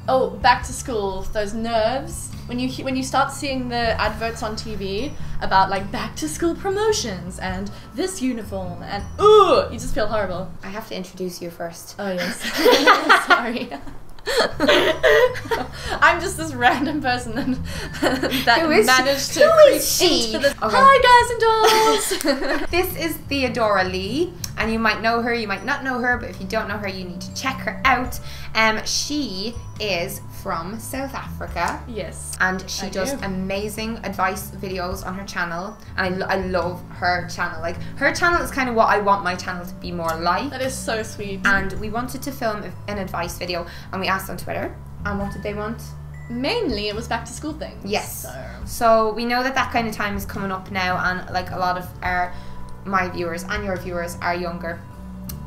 Oh, back to school, those nerves. When you start seeing the adverts on TV about like back to school promotions and this uniform and ooh, you just feel horrible. I have to introduce you first. Oh yes. Sorry. I'm just this random person that managed to creep into the Hi guys and dolls. This is Theodora Lee, and you might know her, you might not know her, but if you don't know her, you need to check her out. She is from South Africa. Yes. And she does amazing advice videos on her channel, and I love her channel. Like, her channel is kind of what I want my channel to be more like. That is so sweet. And we wanted to film an advice video, and we asked on Twitter, and what did they want? Mainly it was back to school things. Yes. So we know that kind of time is coming up now, and like a lot of my viewers and your viewers are younger.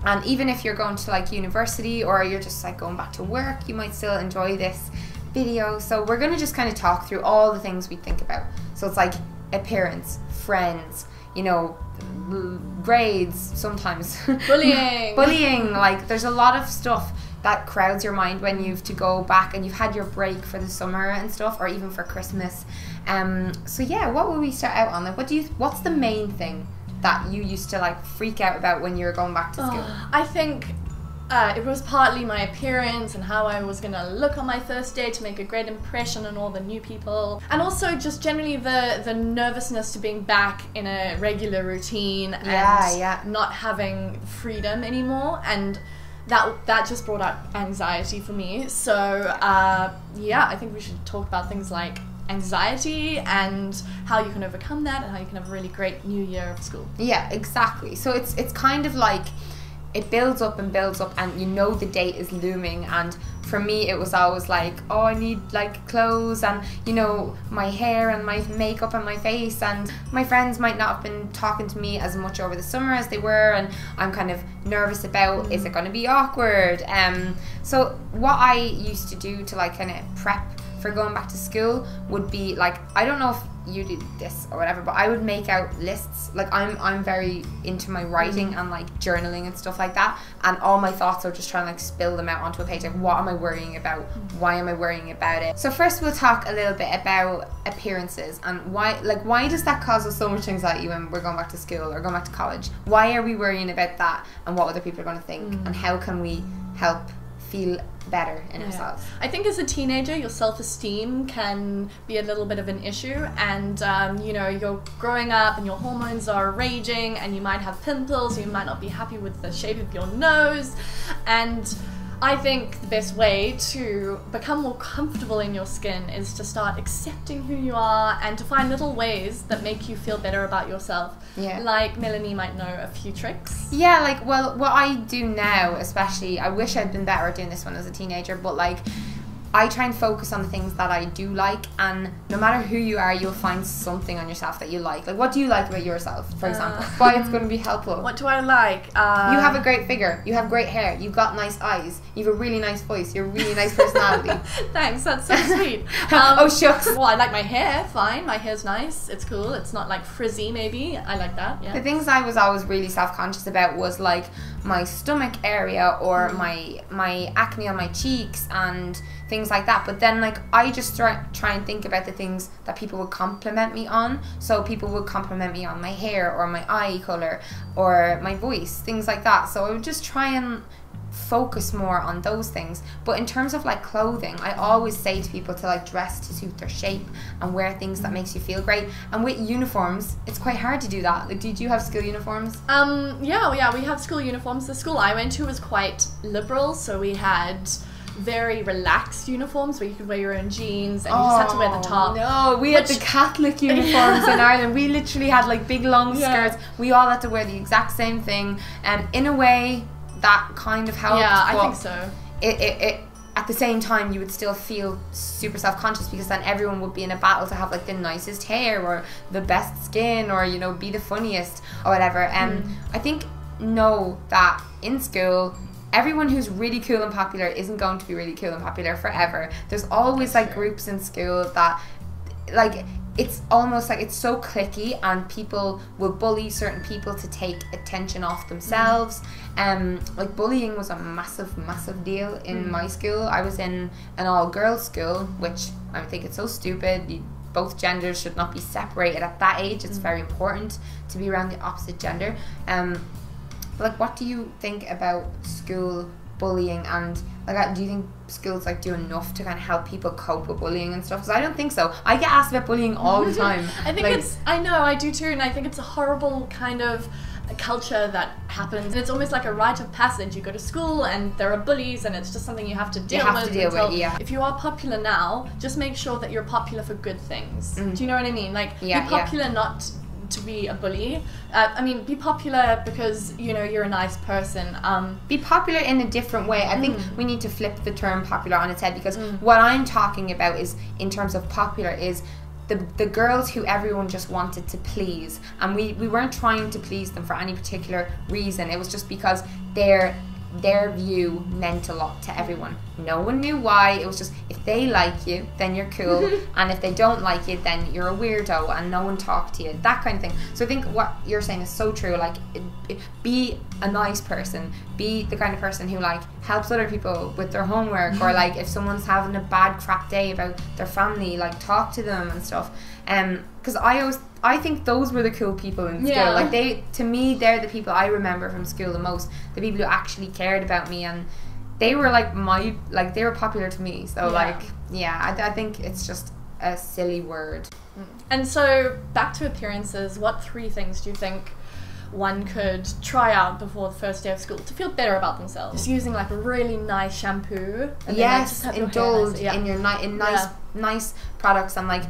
And even if you're going to like university or you're just like going back to work, you might still enjoy this video. So we're going to just kind of talk through all the things we think about. So it's like appearance, friends, you know, grades sometimes. Bullying. Like, there's a lot of stuff that crowds your mind when you've to go back and you've had your break for the summer and stuff, or even for Christmas. So yeah, what will we start out on? Like, what's the main thing that you used to like freak out about when you were going back to school? I think it was partly my appearance and how I was gonna look on my first day to make a great impression on all the new people, and also just generally the nervousness to being back in a regular routine and not having freedom anymore, and that just brought up anxiety for me. So yeah, I think we should talk about things like anxiety and how you can overcome that and how you can have a really great new year of school. Yeah, exactly. So it's kind of like it builds up and builds up, and you know the date is looming. And for me it was always like, oh, I need like clothes and, you know, my hair and my makeup and my face, and my friends might not have been talking to me as much over the summer as they were, and I'm kind of nervous about is it going to be awkward. So what I used to do to like kind of prep for going back to school would be like, I don't know if you did this or whatever, but I would make out lists. Like, I'm very into my writing and like journaling and stuff like that, and all my thoughts are just trying to like spill them out onto a page. Like, what am I worrying about? Why am I worrying about it? So first we'll talk a little bit about appearances and why does that cause us so much anxiety when we're going back to school or going back to college? Why are we worrying about that and what other people are going to think, and how can we help feel better in ourselves? I think as a teenager, your self-esteem can be a little bit of an issue, and you know, you're growing up and your hormones are raging, and you might have pimples, you might not be happy with the shape of your nose, and I think the best way to become more comfortable in your skin is to start accepting who you are and to find little ways that make you feel better about yourself. Yeah. Like Melanie might know a few tricks. Yeah, like, well, what I do now, especially, I wish I'd been better at doing this when I was a teenager, but like, I try and focus on the things that I do like, and no matter who you are, you'll find something on yourself that you like. Like, what do you like about yourself, for example? Why it's going to be helpful. What do I like? You have a great figure. You have great hair. You've got nice eyes. You have a really nice voice. You have a really nice personality. Thanks, that's so sweet. Oh, shucks. Well, I like my hair, fine. My hair's nice. It's cool. It's not like frizzy, maybe. I like that, yeah. The things I was always really self-conscious about was like my stomach area or my acne on my cheeks and things like that. But then like I just try and think about the things that people would compliment me on. So people would compliment me on my hair or my eye color or my voice, things like that. So I would just try and focus more on those things. But in terms of like clothing, I always say to people to like dress to suit their shape and wear things that makes you feel great. And with uniforms, it's quite hard to do that. Like, did you have school uniforms? Yeah, we have school uniforms. The school I went to was quite liberal, so we had very relaxed uniforms where you could wear your own jeans and you just had to wear the top. No, we had the Catholic uniforms in Ireland. We literally had like big long skirts. We all had to wear the exact same thing, and in a way that kind of helped. Yeah, I think so. It at the same time you would still feel super self-conscious because then everyone would be in a battle to have like the nicest hair or the best skin or, you know, be the funniest or whatever. I think know that in school everyone who's really cool and popular isn't going to be really cool and popular forever. There's always like groups in school that like it's almost like it's so cliquey, and people will bully certain people to take attention off themselves. Like bullying was a massive deal in my school. I was in an all-girls school, which I think it's so stupid. Both genders should not be separated at that age. It's very important to be around the opposite gender. Like, what do you think about school bullying, and like, do you think schools like do enough to kind of help people cope with bullying and stuff? Because I don't think so. I get asked about bullying all the time. I think like, I do too, and I think it's a horrible kind of culture that happens, and it's almost like a rite of passage. You go to school and there are bullies, and it's just something you have to deal with. Yeah. If you are popular now, just make sure that you're popular for good things. Do you know what I mean? Like, be popular not to be a bully. I mean, be popular because, you know, you're a nice person. Be popular in a different way. I think we need to flip the term popular on its head, because what I'm talking about is, in terms of popular, is the girls who everyone just wanted to please, and we weren't trying to please them for any particular reason. It was just because their view meant a lot to everyone. No one knew why. It was just, if they like you, then you're cool, and if they don't like you, then you're a weirdo and no one talked to you, that kind of thing. So I think what you're saying is so true. Like, be a nice person, be the kind of person who like helps other people with their homework, or like if someone's having a bad crap day about their family, like talk to them and stuff. Because I think those were the cool people in school. Like, to me, they're the people I remember from school the most. The people who actually cared about me, and they were like they were popular to me. So I think it's just a silly word. And so, back to appearances, what 3 things do you think one could try out before the first day of school to feel better about themselves? Just using like a really nice shampoo. And yes, then, like, indulge in your nice products, and like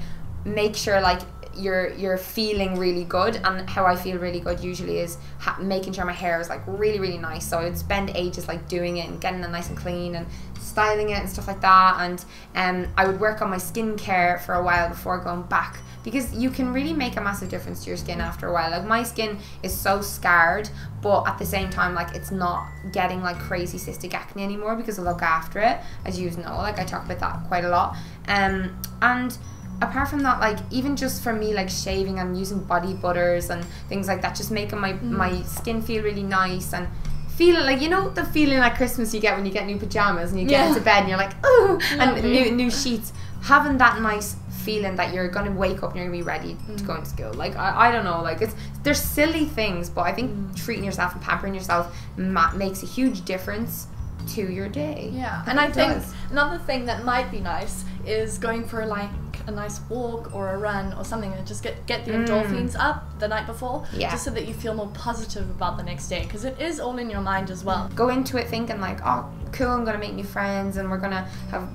make sure like you're feeling really good. And how I feel really good usually is making sure my hair is like really nice. So I would spend ages like doing it and getting it nice and clean and styling it and stuff like that. And I would work on my skincare for a while before going back, because you can really make a massive difference to your skin after a while. Like, my skin is so scarred, but at the same time, like, it's not getting like crazy cystic acne anymore because I look after it, as you know. Like, I talk about that quite a lot. And apart from that, like, even just for me, like shaving and using body butters and things like that, just making my skin feel really nice, and feel like, you know, the feeling at Christmas you get when you get new pajamas and you get into bed and you're like, oh, and new sheets. Having that nice feeling that you're going to wake up and you're going to be ready to go into school. Like, I don't know, like, there's silly things, but I think treating yourself and pampering yourself makes a huge difference to your day. Yeah, and I think another thing that might be nice is going for like a nice walk or a run or something, and just get the endorphins up the night before, just so that you feel more positive about the next day, because it is all in your mind as well. Go into it thinking like, oh cool, I'm gonna make new friends and we're gonna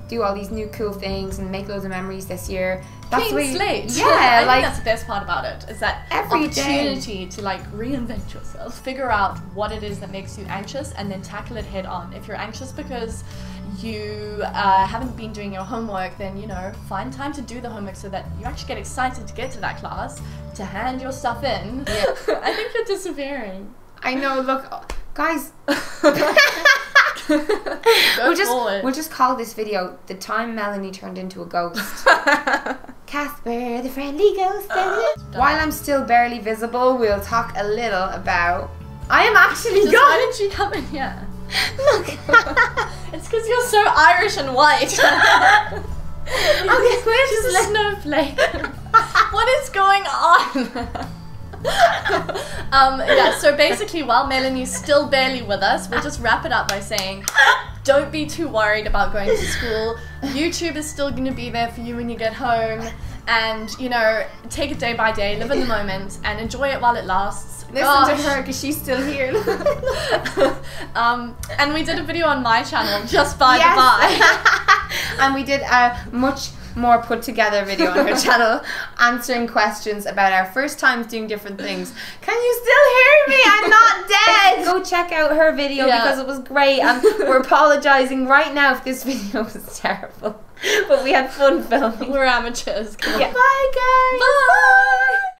do all these new cool things and make loads of memories this year. That's clean slate. Yeah, I like, think that's the best part about it, is that opportunity to like reinvent yourself, figure out what it is that makes you anxious, and then tackle it head on. If you're anxious because you haven't been doing your homework, then, you know, find time to do the homework so that you actually get excited to get to that class, to hand your stuff in. I think you're disappearing. I know, look, guys. We'll just call this video "The Time Melanie Turned Into a Ghost." Casper, the friendly ghost. While I'm still barely visible, we'll talk a little about... I am actually gone. Why didn't she come in here? Look. It's because you're so Irish and white. Okay, we're just a snowflake. What is going on? So basically, while Melanie's still barely with us, we'll just wrap it up by saying, don't be too worried about going to school. YouTube is still going to be there for you when you get home, and, you know, take it day by day, live in the moment, and enjoy it while it lasts. Listen to her, because she's still here. And we did a video on my channel, just by the by. And we did a much more put together video on her channel, answering questions about our first times doing different things. Can you still hear me? I'm not dead. Go check out her video because it was great, and we're apologizing right now if this video was terrible, but we had fun filming. We're amateurs. Bye guys. Bye.